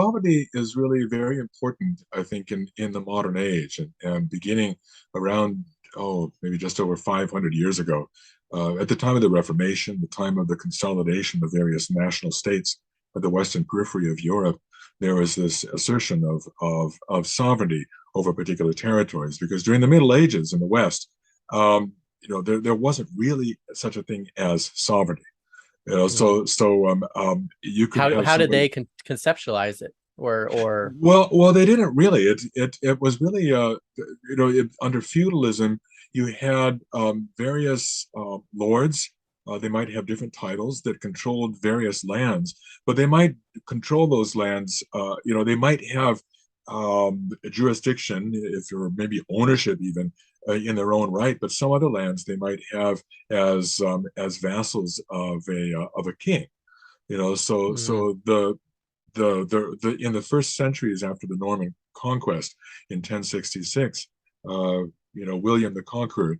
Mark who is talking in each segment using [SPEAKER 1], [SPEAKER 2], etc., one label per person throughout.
[SPEAKER 1] sovereignty is really very important, I think, in the modern age, and beginning around, maybe just over 500 years ago, at the time of the Reformation, the time of the consolidation of various national states at the western periphery of Europe. There was this assertion of sovereignty over particular territories, because during the Middle Ages in the West, there wasn't really such a thing as sovereignty.
[SPEAKER 2] Mhm.
[SPEAKER 1] You could have
[SPEAKER 2] How did
[SPEAKER 1] somebody.
[SPEAKER 2] they conceptualize it, or
[SPEAKER 1] Well, they didn't really. It was really, under feudalism, you had various lords. They might have different titles that controlled various lands, but they might control those lands. They might have a jurisdiction, if you're maybe ownership even, in their own right. But some other lands they might have as vassals of a king. So
[SPEAKER 2] mm,
[SPEAKER 1] so the in the first centuries after the Norman conquest in 1066, William the Conqueror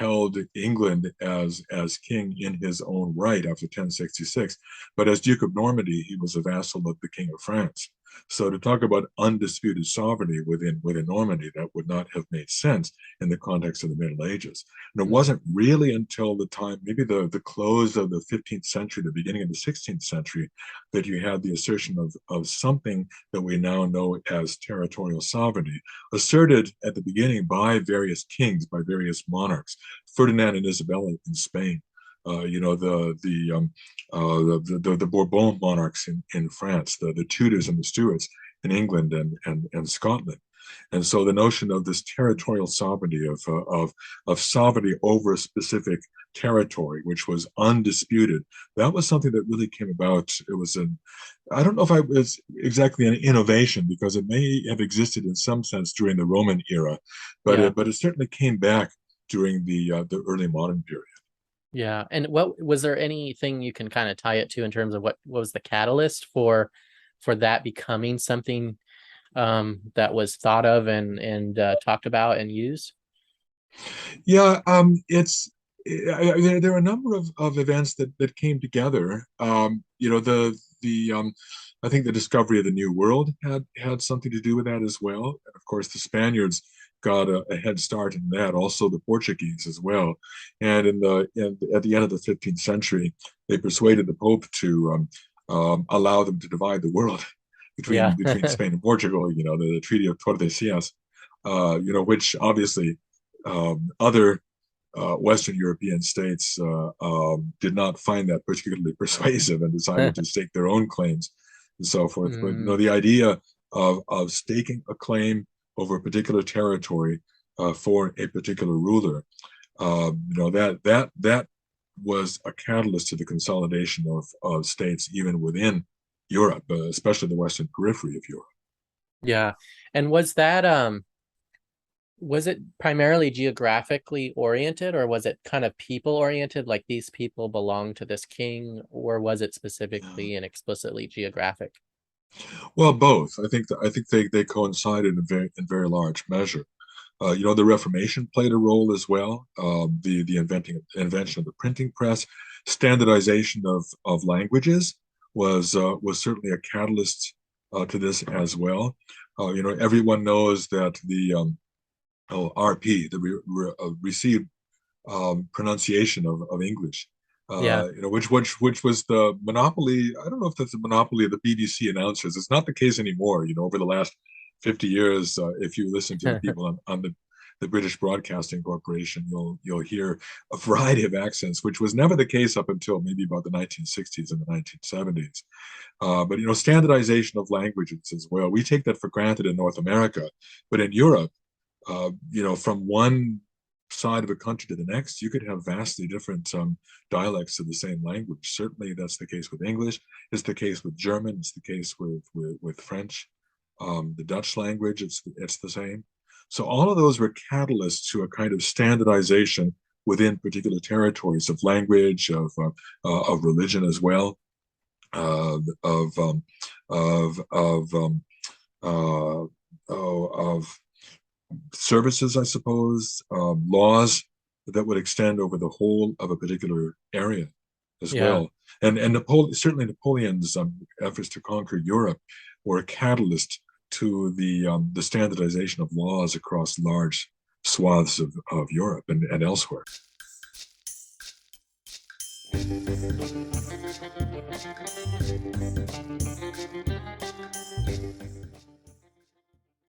[SPEAKER 1] held England as king in his own right after 1066, but as Duke of Normandy, he was a vassal of the King of France. So to talk about undisputed sovereignty within Normandy, that would not have made sense in the context of the Middle Ages. And it
[SPEAKER 2] mm,
[SPEAKER 1] wasn't really until the time, maybe the close of the 15th century, the beginning of the 16th century, that you had the assertion of something that we now know as territorial sovereignty, asserted at the beginning by various kings, by various monarchs, Ferdinand and Isabella in Spain. The Bourbon monarchs in France, the Tudors and the Stuarts in England and Scotland. And so the notion of this territorial sovereignty, of sovereignty over a specific territory, which was undisputed, that was something that really came about. I don't know if it was exactly an innovation, because it may have existed in some sense during the Roman era, but
[SPEAKER 2] yeah,
[SPEAKER 1] it certainly came back during the early modern period.
[SPEAKER 2] yeah. And what was there anything you can kind of tie it to in terms of what was the catalyst for that becoming something that was thought of and talked about and used?
[SPEAKER 1] Yeah, there are a number of events that came together. I think the discovery of the New World had something to do with that as well. And of course, the Spaniards got a head start in that. Also, the Portuguese as well. And at the end of the 15th century, they persuaded the Pope to allow them to divide the world
[SPEAKER 2] Yeah.
[SPEAKER 1] between Spain and Portugal. The Treaty of Tordesillas, which obviously other Western European states did not find that particularly persuasive and decided to stake their own claims and so forth. But
[SPEAKER 2] Mm,
[SPEAKER 1] the idea of staking a claim over a particular territory for a particular ruler, that was a catalyst to the consolidation of states even within Europe, especially the western periphery of Europe.
[SPEAKER 2] yeah. And was it primarily geographically oriented, or was it kind of people oriented, like these people belong to this king, or was it specifically and explicitly geographic?
[SPEAKER 1] Well, both. I think they coincided in very large measure. The Reformation played a role as well. The invention of the printing press, standardization of languages was certainly a catalyst to this as well. Everyone knows that the RP, received pronunciation of English.
[SPEAKER 2] Yeah.
[SPEAKER 1] Which was the monopoly. I don't know if that's a monopoly of the BBC announcers. It's not the case anymore. Over the last 50 years, if you listen to the people on the British Broadcasting Corporation, you'll hear a variety of accents, which was never the case up until maybe about the 1960s and the 1970s. But standardization of languages as well. We take that for granted in North America, but in Europe, from one side of a country to the next, you could have vastly different dialects of the same language. Certainly, that's the case with English. It's the case with German. It's the case with French. The Dutch language, it's the same. So all of those were catalysts to a kind of standardization within particular territories of language, of religion as well, of uh, of services, I suppose, laws that would extend over the whole of a particular area as
[SPEAKER 2] Yeah.
[SPEAKER 1] well. And Napoleon, certainly Napoleon's efforts to conquer Europe were a catalyst to the standardization of laws across large swaths of Europe and elsewhere.